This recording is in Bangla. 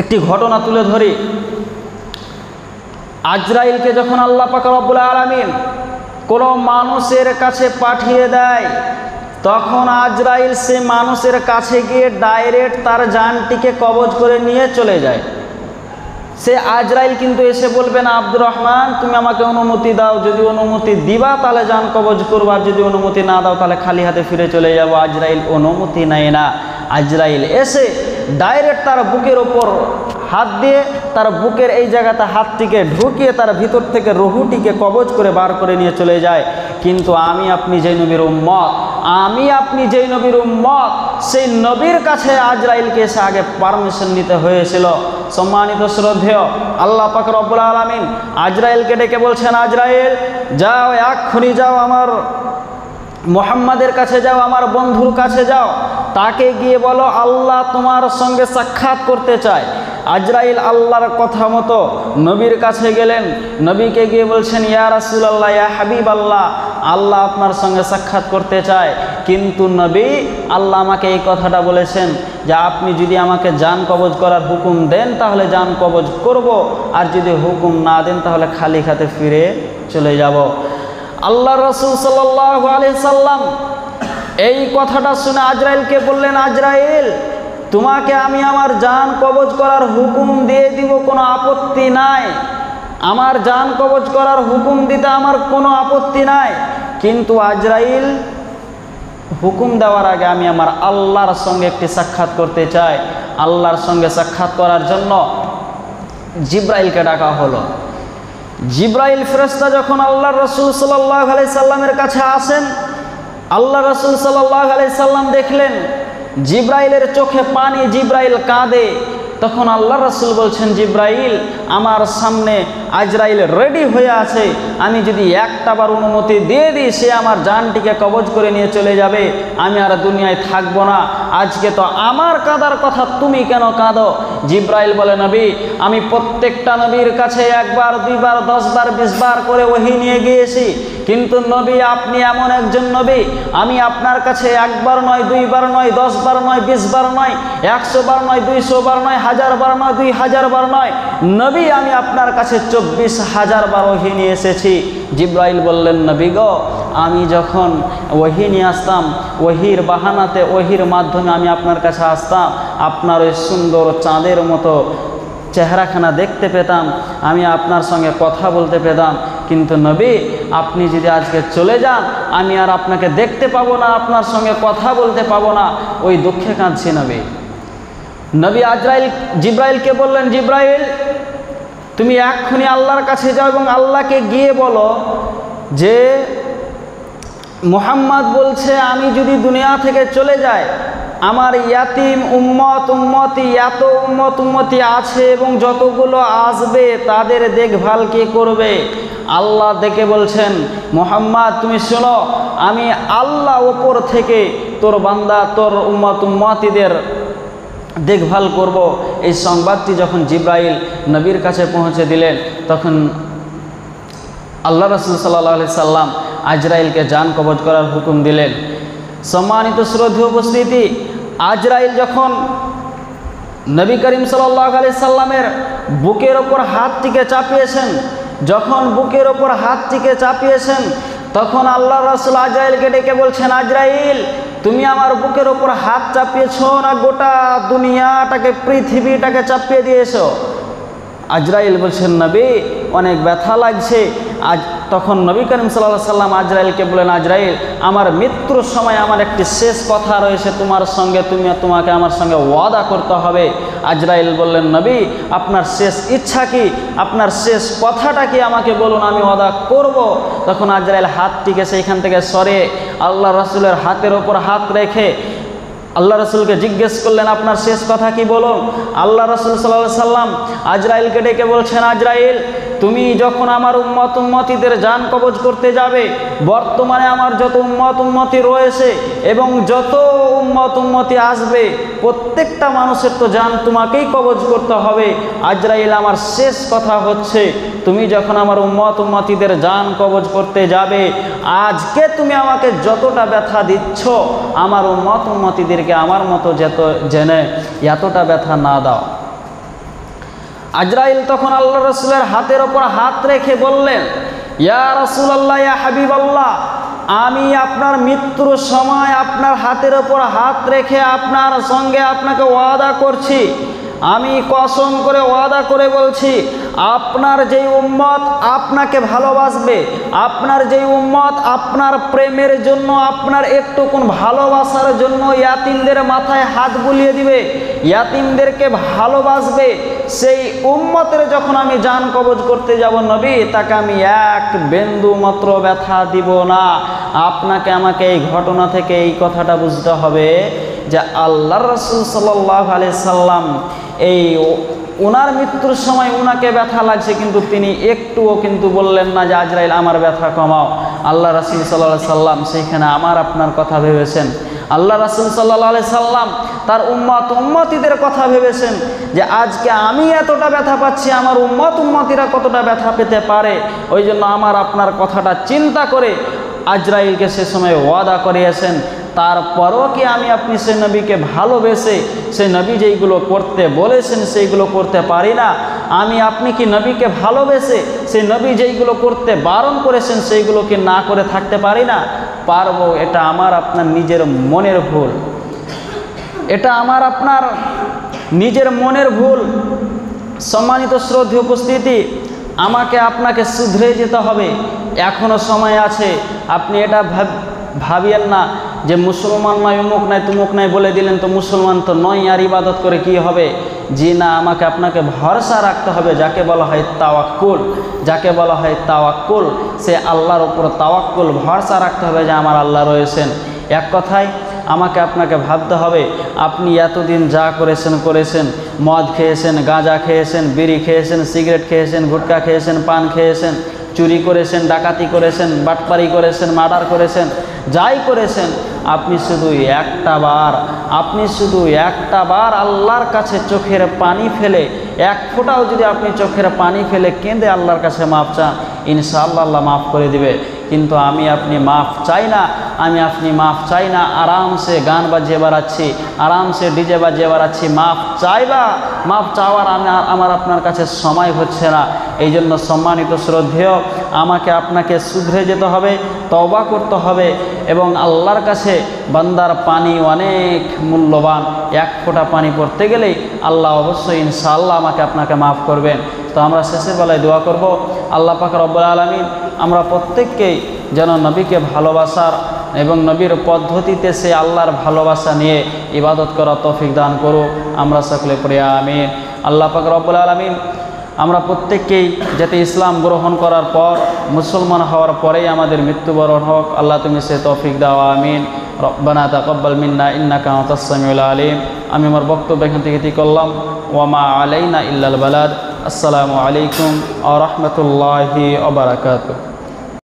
একটি ঘটনা তুলে ধরি। আজরাইলকে যখন আল্লাহ পাক রব্বুল আলামিন কোনো মানুষের কাছে পাঠিয়ে দেয়, তখন আজরাইল সে মানুষের কাছে গিয়ে ডাইরেক্ট তার জানটিকে কবজ করে নিয়ে চলে যায়। সে আজরাইল কিন্তু এসে বলবে না, আব্দুর রহমান তুমি আমাকে অনুমতি দাও, যদি অনুমতি দিবা তাহলে জান কবজ করবো, আর যদি অনুমতি না দাও তাহলে খালি হাতে ফিরে চলে যাব। আজরাইল অনুমতি নেয় না। আজরাইল এসে ডাইরেক্ট তার বুকের ওপর হাত দিয়ে তার বুকের এই জায়গাতে হাতটিকে ঢুকিয়ে তার ভিতর থেকে রুহটিকে কবজ করে বার করে নিয়ে চলে যায়। কিন্তু আমি আপনি যেই নবীর উম্মত, সেই নবীর কাছে আজরাইলকে এসে আগে পারমিশন নিতে হয়েছিল। সম্মানিত শ্রদ্ধেয়, আল্লাহ পাক রব্বুল আলামিন আজরাইলকে ডেকে বলছেন, আজরাইল যাও, এক্ষুনি যাও, আমার মুহাম্মাদের কাছে যাও, আমার বন্ধুর কাছে যাও, তাকে গিয়ে বলো আল্লাহ তোমার সঙ্গে সাক্ষাৎ করতে চায়। আজরাইল আল্লাহর কথা মতো নবীর কাছে গেলেন। নবীকে গিয়ে বলছেন, ইয়া রাসূলুল্লাহ, ইয়া হাবিবাল্লাহ, আল্লাহ আপনার সঙ্গে সাক্ষাৎ করতে চায়। কিন্তু নবী, আল্লাহ আমাকে এই কথাটা বলেছেন যে আপনি যদি আমাকে জান কবজ করার হুকুম দেন তাহলে জান কবজ করব, আর যদি হুকুম না দেন তাহলে খালি হাতে ফিরে চলে যাব। আল্লাহ রাসূল সাল্লাল্লাহু আলাইহি সাল্লাম এই কথাটা শুনে আজরাইলকে বললেন, আজরাইল তোমাকে আমি আমার জান কবজ করার হুকুম দিয়ে দিব, কোনো আপত্তি নাই, আমার জান কবজ করার হুকুম দিতে আমার কোনো আপত্তি নাই। কিন্তু আজরাইল, হুকুম দেওয়ার আগে আমি আমার আল্লাহর সঙ্গে একটি সাক্ষাৎ করতে চাই। আল্লাহর সঙ্গে সাক্ষাৎ করার জন্য জিব্রাইলকে ডাকা হলো। জিব্রাইল ফেরেশতা যখন আল্লাহ রাসূল সাল্লাল্লাহু আলাইহি সাল্লামের কাছে আসেন, আল্লাহ রাসূল সাল্লাল্লাহু আলাইহি সাল্লাম দেখলেন জিব্রাইলের চোখে পানি, জিব্রাইল কাঁদে। তখন আল্লাহ রাসূল বলছেন, জিব্রাইল আমার সামনে আজরাইল রেডি হয়ে আছে, আমি যদি একটাবার অনুমতি দিয়ে দিই সে আমার জানটিকে কবজ করে নিয়ে চলে যাবে, আমি আর দুনিয়ায় থাকবো না। আজকে তো আমার কাঁদার কথা, তুমি কেন কাঁদো? জিব্রাইল বলে, নবী আমি প্রত্যেকটা নবীর কাছে একবার, দুইবার, 10 বার, 20 বার করে ওহী নিয়ে গিয়েছি, কিন্তু নবী আপনি এমন একজন নবী, আমি আপনার কাছে একবার নয়, 2 বার নয়, 10 বার নয়, 20 বার নয়, 100 বার নয়, 200 বার নয়, 1000 বার নয়, 2000 বার নয়, নবী আমি আপনার কাছে 24,000 বার ওহী নিয়ে এসেছি। জিব্রাইল বললেন, নবী গো, আমি যখন ওহী নিয়ে আসতাম, ওহীর বাহানাতে, ওহীর মাধ্যমে আমি আপনার কাছে আসতাম, আপনার ওই সুন্দর চাঁদের মতো চেহারাখানা দেখতে পেতাম, আমি আপনার সঙ্গে কথা বলতে পেতাম। কিন্তু নবী আপনি যদি আজকে চলে যান, আমি আর আপনাকে দেখতে পাবো না, আপনার সঙ্গে কথা বলতে পাবো না, ওই দুঃখে কাঁদছি। নবী জিব্রাইলকে বললেন, জিব্রাইল তুমি এক্ষুনি আল্লাহর কাছে যাও এবং আল্লাহকে গিয়ে বলো যে মুহাম্মদ বলছে আমি যদি দুনিয়া থেকে চলে যাই, আমার ইয়াতিম এত উম্মতি আছে এবং যতগুলো আসবে তাদের দেখভাল কে করবে? আল্লাহ দেখে বলছেন, মুহাম্মদ তুমি শোনো, আমি আল্লাহ ওপর থেকে তোর বান্দা, তোর উম্মতিদের দেখভাল করব। এই সংবাদটি যখন জিব্রাইল নবীর কাছে পৌঁছে দিলেন, তখন আল্লাহ রাসূল সাল্লাল্লাহু আলাইহি সাল্লাম আজরাইলকে জান কবজ করার হুকুম দিলেন। সম্মানিত শ্রদ্ধেয় উপস্থিতি, আজরাইল যখন নবী করিম সাল্লাল্লাহু আলাইহি সাল্লামের বুকের ওপর হাতটিকে চাপিয়েছেন, তখন আল্লাহ রাসূল আজরাইলকে ডেকে বলছেন, আজরাইল তুমি আমার বুকের ওপর হাত চাপিয়েছো না গোটা দুনিয়াটাকে, পৃথিবীটাকে চাপিয়ে দিয়েছো? আজরাইল বলছেন, নবী অনেক ব্যথা লাগছে। তখন নবী করিম সাল্লাল্লাহু আলাইহি সাল্লাম আজরাইলকে বলেন, আজরাইল আমার মৃত্যুর সময় আমার একটি শেষ কথা রয়েছে তোমার সঙ্গে, তোমাকে আমার সঙ্গে ওয়াদা করতে হবে। আজরাইল বললেন, নবী আপনার শেষ ইচ্ছা কি, আপনার শেষ কথাটা কি, আমাকে বলুন, আমি ওয়াদা করব। তখন আজরাইল হাতটিকে সেইখান থেকে সরে আল্লাহ রাসূলের হাতের ওপর হাত রেখে আল্লাহ রাসূলকে জিজ্ঞেস করলেন, আপনার শেষ কথা কি বলুন। আল্লাহ রাসূল সাল্লাল্লাহু আলাইহি সাল্লাম আজরাইলকে ডেকে বলছেন, আজরাইল তুমি যখন আমার উম্মতিদের জান কবজ করতে যাবে, বর্তমানে আমার যত উম্মতি রয়েছে এবং যত উম্মতি আসবে, প্রত্যেকটা মানুষের তো জান তোমাকেই কবজ করতে হবে। আজরাইল আমার শেষ কথা হচ্ছে, তুমি যখন আমার উম্মতিদের জান কবজ করতে যাবে, আজকে তুমি আমাকে যতটা ব্যথা দিচ্ছ, আমার উম্মতিদেরকে আমার মতো জেনে এতটা ব্যথা না দাও। আজরাইল তখন আল্লাহ রসুলের হাতের ওপর হাত রেখে বললেন, ইয়া রাসূলুল্লাহ, ইয়া হাবিবাল্লাহ, আমি আপনার মৃত্যুর সময় আপনার হাতের ওপর হাত রেখে আপনার সঙ্গে আপনাকে ওয়াদা করছি, আমি কসম করে ওয়াদা করে বলছি, আপনার যেই উম্মত আপনাকে ভালোবাসবে, আপনার যেই উম্মত আপনার প্রেমের জন্য, আপনার একটুকুন ভালোবাসার জন্য ইয়াতিমদের মাথায় হাত বুলিয়ে দিবে, ইয়াতিমদেরকে ভালোবাসবে, সেই উম্মতের যখন আমি জান কবজ করতে যাব নবী, তাকে আমি এক বিন্দু মাত্র ব্যথা দিব না। আপনাকে আমাকে এই ঘটনা থেকে এই কথাটা বুঝতে হবে যে আল্লাহর রাসূল সাল্লাল্লাহু আলাইহি সাল্লাম এই ওনার মৃত্যুর সময় ওনাকে ব্যথা লাগছে, কিন্তু তিনি একটুও কিন্তু বললেন না যে আজরাইল আমার ব্যথা কমাও। আল্লাহ রাসূল সাল্লাল্লাহু আলাইহি সাল্লাম সেইখানে আমার আপনার কথা ভেবেছেন। আল্লাহ রাসূল সাল্লাল্লাহু আলাইহি সাল্লাম তার উম্মতিদের কথা ভেবেছেন যে আজকে আমি এতটা ব্যথা পাচ্ছি, আমার উম্মতিরা কতটা ব্যথা পেতে পারে। ওই জন্য আমার আপনার কথাটা চিন্তা করে আজরাইলকে সে সময় ওয়াদা করিয়েছেন। তারপরও কি আমি আপনি সেই নবীকে ভালোবেসে সেই নবী যেইগুলো করতে বলেছেন সেইগুলো করতে পারি না? আমি আপনি কি নবীকে ভালোবেসে সেই নবী যেইগুলো করতে বারণ করেছেন সেইগুলো কি না করে থাকতে পারি না? পারবো। এটা আমার আপনার নিজের মনের ভুল, এটা আমার আপনার নিজের মনের ভুল। সম্মানিত শ্রদ্ধেয় উপস্থিতি, আমাকে আপনাকে শুধরে যেতে হবে, এখনও সময় আছে। আপনি এটা ভাবিয়েন না যে মুসলমান নয়, অমুক নাই তুমুক নাই বলে দিলেন তো মুসলমান তো নয়, আর ইবাদত করে কি হবে? জি না, আমাকে আপনাকে ভরসা রাখতে হবে, যাকে বলা হয় তাওয়াক্কুল। যাকে বলা হয় তাওয়াক্কুল, সে আল্লাহর উপর তাওয়াক্কুল, ভরসা রাখতে হবে যে আমার আল্লাহ রয়েছেন। এক কথায় আমাকে আপনাকে ভাবতে হবে, আপনি এতদিন যা করেছেন, মদ খেয়েছেন, গাঁজা খেয়েছেন, বিড়ি খেয়েছেন, সিগারেট খেয়েছেন, গুটখা খেয়েছেন, পান খেয়েছেন, চুরি করেছেন, ডাকাতি করেছেন, বাটপারি করেছেন, মার্ডার করেছেন, যাই করেছেন, আপনি শুধু একটা বার আল্লাহর কাছে চোখের পানি ফেলে, এক ফোঁটাও যদি আপনি চোখের পানি ফেলে কেঁদে আল্লাহর কাছে মাফ চান, ইনশাআল্লাহ আল্লাহ মাফ করে দিবে। কিন্তু আমি আপনি মাফ চাই না, আরামসে গান বাজিয়ে বেড়াচ্ছি, আরামসে ডিজে বাজিয়ে বেড়াচ্ছি, মাফ চাওয়ার আমার আপনার কাছে সময় হচ্ছে না। এই জন্য সম্মানিত শ্রদ্ধেয়, আমাকে আপনাকে শুধরে যেতে হবে, তওবা করতে হবে, এবং আল্লাহর কাছে বান্দার পানি অনেক মূল্যবান। এক ফোঁটা পানি পড়তে গেলেই আল্লাহ অবশ্যই ইনশাআল্লাহ আমাকে আপনাকে মাফ করবেন। তো আমরা শেষের বেলায় দোয়া করব, আল্লাহ পাক রব্বুল আলামিন আমরা প্রত্যেককেই যেন নবীকে ভালোবাসার এবং নবীর পদ্ধতিতে সে আল্লাহর ভালোবাসা নিয়ে ইবাদত করার তৌফিক দান করুক। আমরা সকলে পড়ি আমিন। আল্লাহ পাক রব্বুল আলামিন আমরা প্রত্যেককেই যাতে ইসলাম গ্রহণ করার পর, মুসলমান হওয়ার পরেই আমাদের মৃত্যুবরণ হোক, আল্লাহ তুমি সে তৌফিক দাও, আমিন। রব্বানা তাকাব্বাল মিন্না ইন্নাকা আনতাস সামিউল আলিম। আমি আমার বক্তব্য এখান থেকে ঠিক করলাম। ওয়ামা আলাইনা ইল্লাল বালাদ। আসসালামু আলাইকুম ওয়া রাহমাতুল্লাহি ওয়া বারাকাতুহু।